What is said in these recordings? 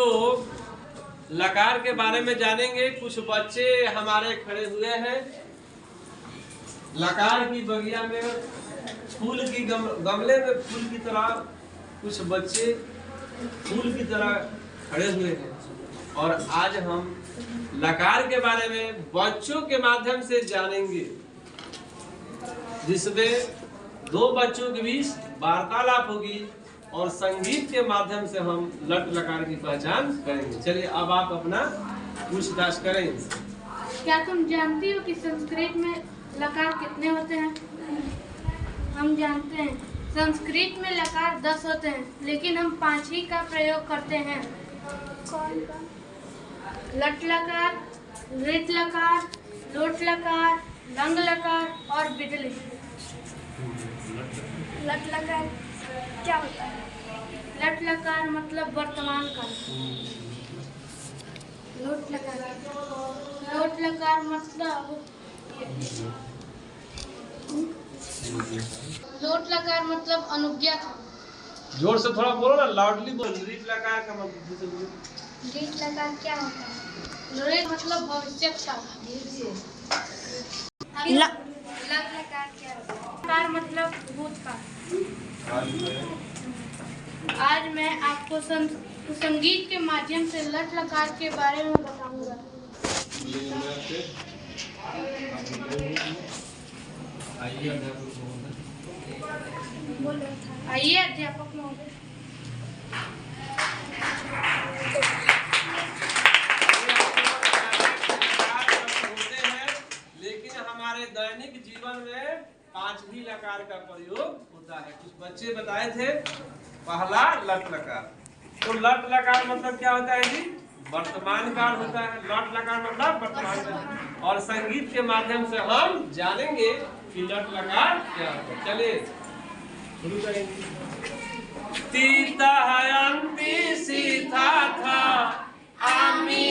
लोग लकार के बारे में जानेंगे। कुछ बच्चे हमारे खड़े हुए हैं, लकार की बगिया में फूल की गमले में फूल की तरह कुछ बच्चे फूल की तरह खड़े हुए हैं। और आज हम लकार के बारे में बच्चों के माध्यम से जानेंगे, जिसमें दो बच्चों के बीच वार्तालाप होगी और संगीत के माध्यम से हम लट लकार की पहचान करेंगे। चलिए अब आप अपना पूछताछ करें। क्या तुम जानती हो कि संस्कृत में लकार कितने होते हैं? हम जानते हैं, संस्कृत में लकार 10 होते हैं, लेकिन हम 5 ही का प्रयोग करते हैं। कौन का? लट लकार, ऋत लकार, लोट लकार, लंग लकार और बिजली। लट लकार क्या होता है? लट लकार मतलब वर्तमान काल। लोट लकार मतलब अनुज्ञा था। जोर से थोड़ा बोलो ना, लाउडली बोलो। ऋत लकार का मतलब ऋत लकार क्या होता है? ऋत मतलब भविष्य काल। लंग लकार क्या होता है? लकार मतलब भूतकाल। आज मैं आपको संगीत के माध्यम से लट लकार के बारे में बताऊंगा। आइए अध्यापक महोदय। लेकिन हमारे दैनिक जीवन में 5 ही लकार का प्रयोग होता है। कुछ बच्चे बताए थे, पहला लट लकार। तो लट लकार मतलब क्या होता है जी? वर्तमान काल होता है। लट लकार मतलब वर्तमान काल। और संगीत के माध्यम से हम जानेंगे कि लट लकार क्या होता है। चलिए शुरू करेंगे। तीता हयंती सीता था आमी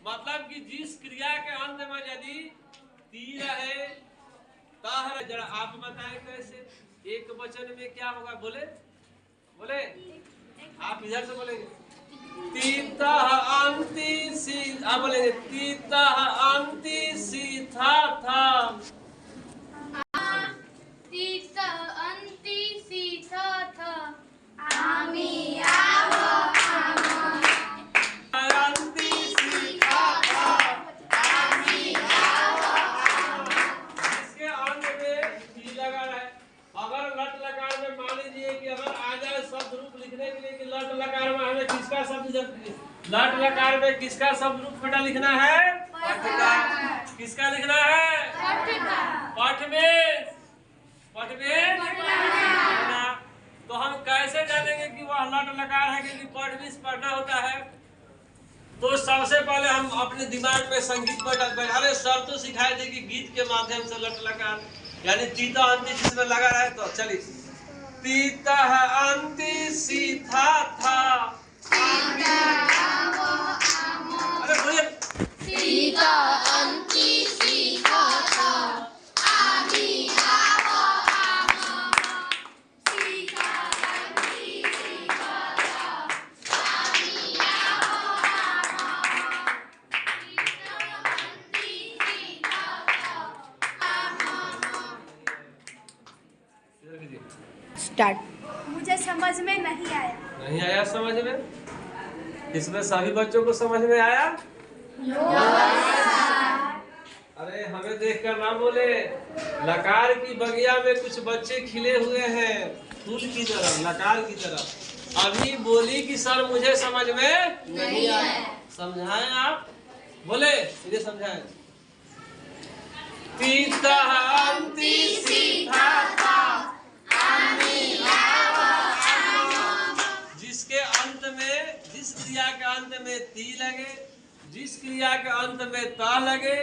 मतलब कि जिस क्रिया के अंत में यदि ती रहे तह। जरा आप बताएं कैसे? एक वचन में क्या होगा? बोले बोले, आप इधर से बोलेंगे। तीतः अंति सी, आप बोलेंगे तीतः अंति सीथा था। तीतः अंति सीथा था आमी लट लकार में किसका शब्द रूप बेटा लिखना है? पठ का। किसका लिखना है? पठ में। पठ में पढ़ना। तो हम कैसे जानेंगे कि वह लट लकार है? क्योंकि पठ भी पढ़ना होता है। तो सबसे पहले हम अपने दिमाग में संगीत बैठाने सर तो सिखाए थे कि गीत के माध्यम से लट लकार यानी तीता अंति जिसमें लगा रहे। तो चलिए, तीता अंति सीधा था। अरे बोलिए। सीता अंति सीता था आमी आवो आमो। सीता अंति सीता था आमी आवो आमो। सीता अंति सीता था आमो। स्टार्ट। मुझे समझ में नहीं आया। नहीं आया समझ में? इसमें सभी बच्चों को समझ में आया? Yes, अरे हमें देखकर ना बोले। लकार की बगिया में कुछ बच्चे खिले हुए हैं फूल की तरह, लकार की तरह। अभी बोली कि सर मुझे समझ में नहीं आया। समझाएं आप, बोले मुझे समझाएं। तीता अंति सीधा था, जिसके अंत में, जिस क्रिया के अंत में ती लगे, जिस क्रिया के अंत में ता लगे,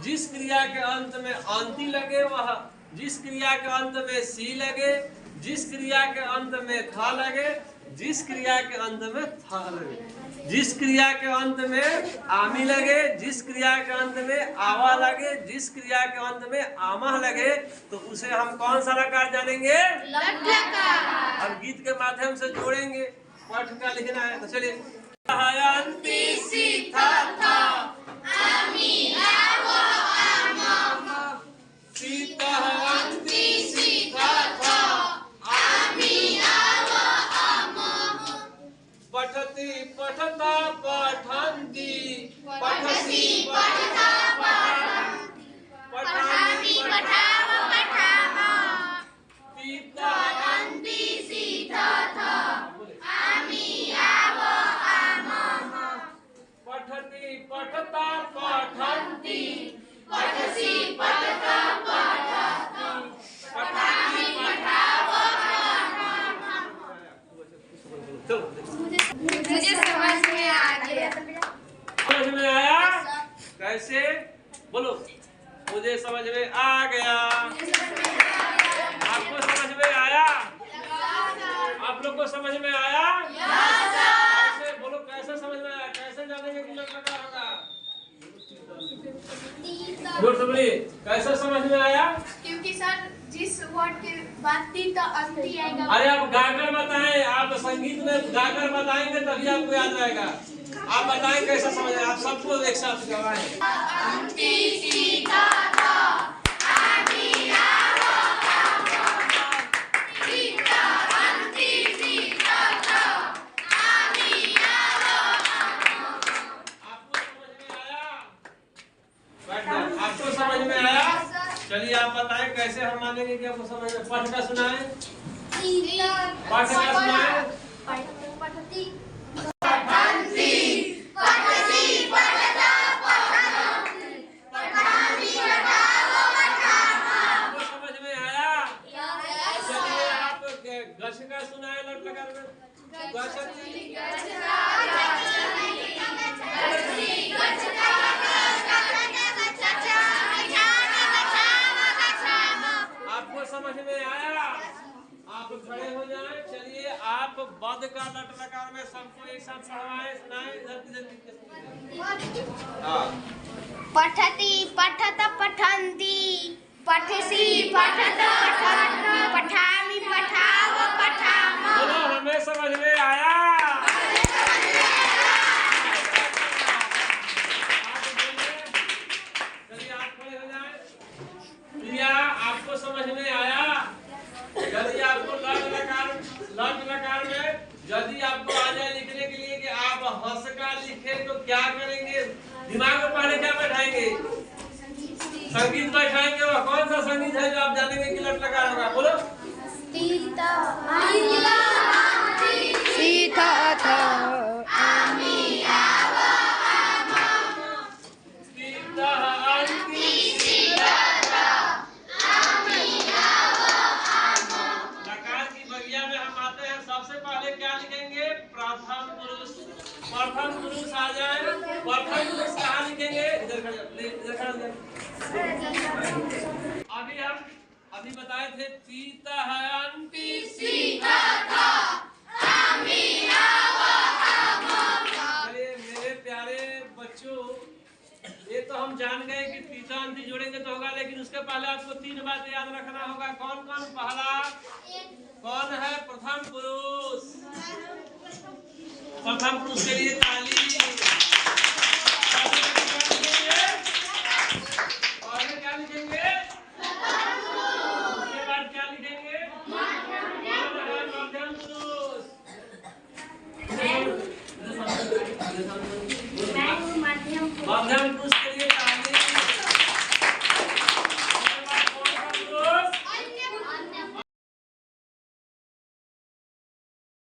जिस क्रिया के अंत में अंति लगे, वह जिस क्रिया के अंत में सी लगे, जिस क्रिया के अंत में था लगे, जिस क्रिया के अंत में था लगे, जिस क्रिया के अंत में आमी लगे, जिस क्रिया के अंत में आवा लगे, जिस क्रिया के अंत में आमह लगे, तो उसे हम कौन सा लकार जानेंगे? लट लकार। अब गीत के माध्यम से जोड़ेंगे। पाठ का लिखना है तो चलिए। अंति सीधा था, आमी आवा आमा। सीता अंति सीधा था, आमी आवा आमा। पठती पठता पठन्ति, पठसी पठता पठन्ति, पठामि पठाव पठामा। सीता अंति सीधा था, आमी आवा आमा। पठती पठता पठन्ति, पठसी पठता पठन्ति, पठामि पठाव पठामा। मुझे समझ में आ गया। समझ में आया? कैसे बोलो? मुझे समझ में आ गया। आपको समझ में आया? आप लोग को समझ में आया? कैसे बोलो? कैसे समझ में आया? कैसे जानेंगे कि लट लकार होगा? जोर से बोलिए। कैसे समझ में आया? क्योंकि सर जिस वर्ड के बाद ती तो अंति आएगा। अरे आप गाकर बताएं, आप संगीत में गाकर बताएंगे तभी आपको याद रहेगा। आप बताएं कैसे समझ में? आप सबको एक साथ गवाएं। अंति सीधा था, आमी आवा आमा। सीता अंति सीधा था, आमी आवा आमा। आपको समझ में आया? बैठ जाओ। आपको समझ में आया? चलिए आप बताएं कैसे हम मानेंगे कि आपको समझ में। पाठ का सुनाएं। पाठ का सुनाएं। पठती पठन्ति, पठसी पठता पठन्ति, पठामि पठाव पठामा। आपको समझ में आया? चलिए आप गछ का सुनाएं लट लकार में। गछती आपको समझ में आया? आप खड़े हो जाएं। चलिए आप बद का लट लकार में सबको एक साथ पढ़वाएं, सुनाएं। पठती पठत पठन्ति, पठसी पठत पठन्ति, पठामि पठाव पठामा। बोलो हमें समझ में आया? चलिए आप खड़े हो जाएं। प्रिया आपको समझ में आया? यदि आपको लट लकार में यदि आपको आ जाए लिखने के लिए कि आप हंस का लिखे तो क्या करेंगे? दिमाग में पहले क्या बैठाएंगे? संगीत बैठाएंगे। और कौन सा संगीत है जो आप जानेंगे कि लट लकार होगा? बोलो। सीता था, आमी आवा आमा। सीता अंति सीधा था, आमी आवा आमा। लकार की बगिया में हम आते हैं। सबसे पहले क्या लिखेंगे? प्रथम पुरुष। प्रथम पुरुष आ जाए। प्रथम पुरुष कहाँ लिखेंगे? इधर खड़े। अभी बताए थे सीता है अंति सीधा था, आमी आवा आमा। चलिए मेरे प्यारे बच्चों, ये तो हम जान गए कि तीता अंति जोड़ेंगे तो होगा, लेकिन उसके पहले आपको तीन बातें याद रखना होगा। कौन कौन? पहला कौन है? प्रथम पुरुष। प्रथम पुरुष के लिए ताली।